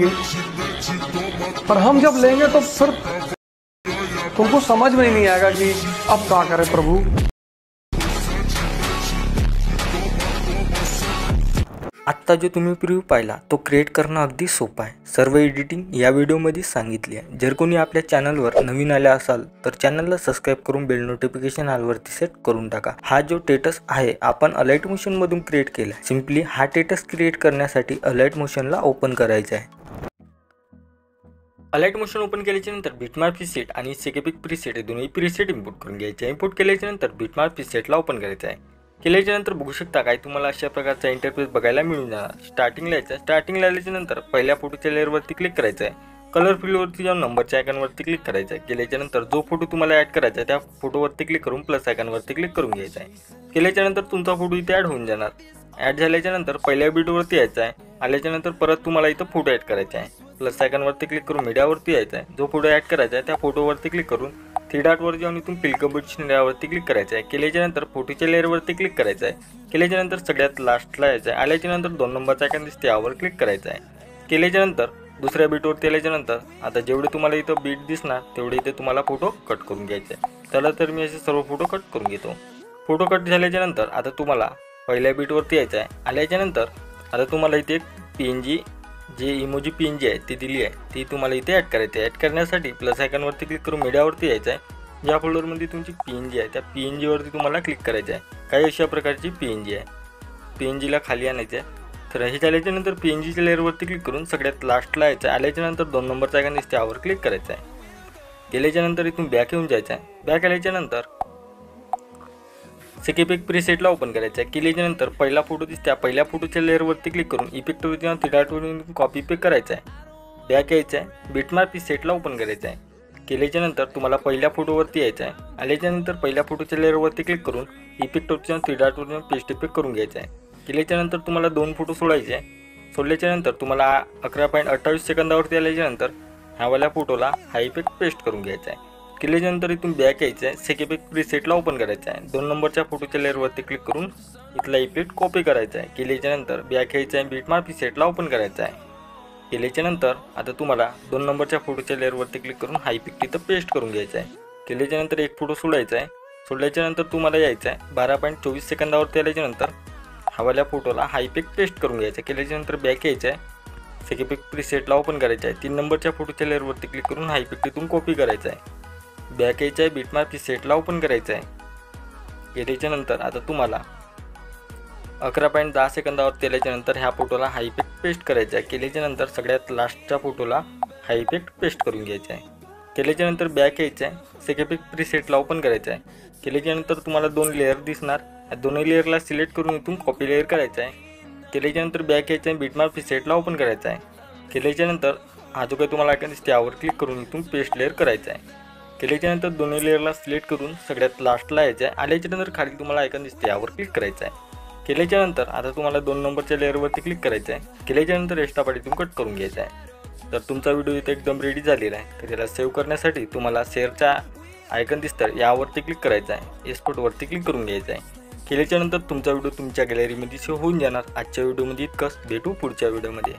लेंगे, पर हम जब लेंगे तो फिर तुमको समझ में ही नहीं आएगा कि अब क्या करें प्रभु। आत्ता जो तुम्ही प्रिव्ह्यू पाहिला तो क्रिएट करणं अगदी सोपं आहे। सर्व एडिटिंग या व्हिडिओमध्ये सांगितली आहे। जर कोणी आपल्या चॅनलवर नवीन आले असाल तर चॅनलला सबस्क्राइब करून बेल नोटिफिकेशन ऑलवरती सेट करून टाका। हा जो टेटस आहे आपण अलाइट मोशन मधून क्रिएट केला। सिंपली हा टेटस क्रिएट करण्यासाठी अलाइट मोशनला ओपन करायचं आहे। अलाइट मोशन ओपन केल्याच्या नंतर बिटमार्क प्रीसेट आणि सेकेपिक प्रीसेट हे दोन्ही प्रीसेट इंपोर्ट करून घ्यायचे। इंपोर्ट केल्याच्या नंतर बिटमार्क प्रीसेटला ओपन करायचं आहे। केल्याच्या नंतर बघू शकता काय तुम्हाला अशा प्रकारचा इंटरफेस बघायला मिळून जाणार। स्टार्टिंगला यायचं, स्टार्टिंगला आल्याच्या नंतर पहिल्या फोटोच्या लेअरवरती क्लिक करायचं आहे। कलर फिलवरती जाऊन नंबरच्या आयकॉनवरती क्लिक करायचं आहे। केल्याच्या नंतर जो फोटो तुम्हाला ॲड करायचा आहे त्या फोटोवरती क्लिक करून प्लस आयकॉनवरती क्लिक करून घ्यायचा आहे। केल्याच्या नंतर तुमचा फोटो इथे ॲड होऊन जाणार। ॲड झाल्याच्या नंतर पहिल्या व्हिडिओवरती यायचं आहे। आल्याच्या नंतर परत तुम्हाला इथं फोटो ॲड करायचा आहे। प्लस आयकॉनवरती क्लिक करून मीडियावरती यायचं आहे। जो फोटो ॲड करायचा आहे त्या फोटोवरती क्लिक करून थ्री डॉटवर जाऊन इथून फिल कंपोजिशन लेअरवरती क्लिक करायचं आहे। केल्याच्या नंतर फोटोच्या लेअरवरती क्लिक करायचं आहे। केल्याच्या नंतर सगळ्यात लास्टला यायचं आहे। आल्याच्या नंतर 2 नंबरचा आयकॉन दिसते यावर क्लिक करायचं आहे। केल्याच्या नंतर दुसऱ्या बीटवरती आल्याच्या नंतर आता जेवढे तुम्हाला इथं बीट दिसणार तेवढे इथे तुम्हाला फोटो कट करून घ्यायचे आहे। त्याला तर मी असे सर्व फोटो कट करून घेतो। फोटो कट झाल्याच्या नंतर आता तुम्हाला पहिल्या बीटवरती यायचं आहे। आल्याच्या नंतर आता तुम्हाला इथे एक PNG जे इमोजी PNG आहे ती दिली आहे ती तुम्हाला इथे ॲड करायची आहे। ॲड करण्यासाठी प्लस आयकॉनवरती क्लिक करून मीडियावरती यायचं आहे। ज्या फोल्डरमध्ये तुमची PNG आहे त्या PNG वरती तुम्हाला क्लिक करायचं आहे। काही अशा प्रकारची PNG आहे, PNGला खाली आणायचं आहे। तर हे झाल्याच्या नंतर PNGच्या लेअरवरती क्लिक करून सगळ्यात लास्टला यायचं आहे। आल्याच्या नंतर 2 नंबरचा आयकॉन दिसते यावर क्लिक करायचं आहे। केल्याच्या नंतर इथून बॅक येऊन जायचं आहे। बॅक आल्याच्या नंतर सेकेपिक प्रीसेटला ओपन करायचं आहे। केल्याच्या नंतर पहिला फोटो दिसते त्या पहिल्या फोटोच्या लेअरवरती क्लिक करून इफेक्टवरती जाऊन थ्री डॉटवरून कॉपी पेस्ट करायचं आहे। बॅक यायचं आहे। बिटमार्क प्रीसेटला ओपन करायचं आहे। केल्याच्या नंतर तुम्हाला पहिल्या फोटोवरती यायचं आहे। आल्याच्या नंतर पहिल्या फोटोच्या लेअरवरती क्लिक करून इफेक्टवरती जाऊन थ्री डॉटवरून पेस्ट इफेक्ट करून घ्यायचं आहे। केल्याच्या नंतर तुम्हाला 2 फोटो सोडायचे आहे। सोडल्याच्या नंतर तुम्हाला 11.28 सेकंदावरती आल्याच्या नंतर ह्यावाल्या फोटोला हा इफेक्ट पेस्ट करून घ्यायचा आहे। केल्याच्या नंतर इथून बॅक यायचं आहे। सेकेपिक प्रीसेटला ओपन करायचं आहे। 2 नंबरच्या फोटोच्या लेअरवरती क्लिक करून इथला इफेक्ट कॉपी करायचा आहे। केल्याच्या नंतर बॅक यायचं आहे। बिटमार्क प्रीसेटला ओपन करायचं आहे। केल्याच्या नंतर आता तुम्हाला 2 नंबरच्या फोटोच्या लेअरवरती क्लिक करून हा इफेक्ट इथं पेस्ट करून घ्यायचा आहे। केल्याच्या नंतर एक फोटो सोडायचा आहे। सोडल्याच्या नंतर तुम्हाला यायचं आहे 12.24 सेकंदावरती आल्याच्या नंतर हवाल्या फोटोला हा इफेक्ट पेस्ट करून घ्यायचा आहे। केल्याच्या नंतर बॅक यायचं आहे। सेकेपिक प्रीसेटला ओपन करायचं आहे। 3 नंबरच्या फोटोच्या लेअरवरती क्लिक करून हा इफेक्ट इथून कॉपी करायचा आहे। बॅक यायचं आहे। बिटमार्क प्रीसेटला ओपन करायचं आहे। केल्याच्या नंतर आता तुम्हाला 11.10 सेकंदावरती आल्याच्या नंतर ह्या फोटोला हा इफेक्ट पेस्ट करायचा आहे। केल्याच्या नंतर सगळ्यात लास्टच्या फोटोला हा इफेक्ट पेस्ट करून घ्यायचा आहे। केल्याच्या नंतर बॅक यायचं आहे। सेकेपिक प्रीसेटला ओपन करायचं आहे। केल्याच्या नंतर तुम्हाला 2 लेअर दिसणार, या दोन्ही लेअरला सिलेक्ट करून इथून कॉपी लेअर करायचा आहे। केल्याच्या नंतर बॅक यायचं आहे। बिटमार्क प्रीसेटला ओपन करायचा आहे। केल्याच्या नंतर हा जो काही तुम्हाला आयकॉन दिसते यावर क्लिक करून इथून पेस्ट लेअर करायचा आहे। केल्याच्या नंतर दोन्ही लेअरला सिलेक्ट करून सगळ्यात लास्टला यायचं आहे। आल्याच्या नंतर खाली तुम्हाला आयकॉन दिसते यावर क्लिक करायचं आहे। केल्याच्या नंतर आता तुम्हाला 2 नंबरच्या लेअरवरती क्लिक करायचं आहे। केल्याच्या नंतर एक्स्ट्रा पार्ट इथून कट करून घ्यायचा आहे। तर तुमचा व्हिडिओ इथे एकदम रेडी झालेला आहे। तर त्याला सेव्ह करण्यासाठी तुम्हाला शेअरचा आयकॉन दिसतं यावरती क्लिक करायचं आहे। एक्सपोर्टवरती क्लिक करून घ्यायचं आहे। केल्याच्या नंतर तुमचा व्हिडिओ तुमच्या गॅलरीमध्ये सेव्ह होऊन जाणार। आजच्या व्हिडिओमध्ये इतकंच, भेटू पुढच्या व्हिडिओमध्ये।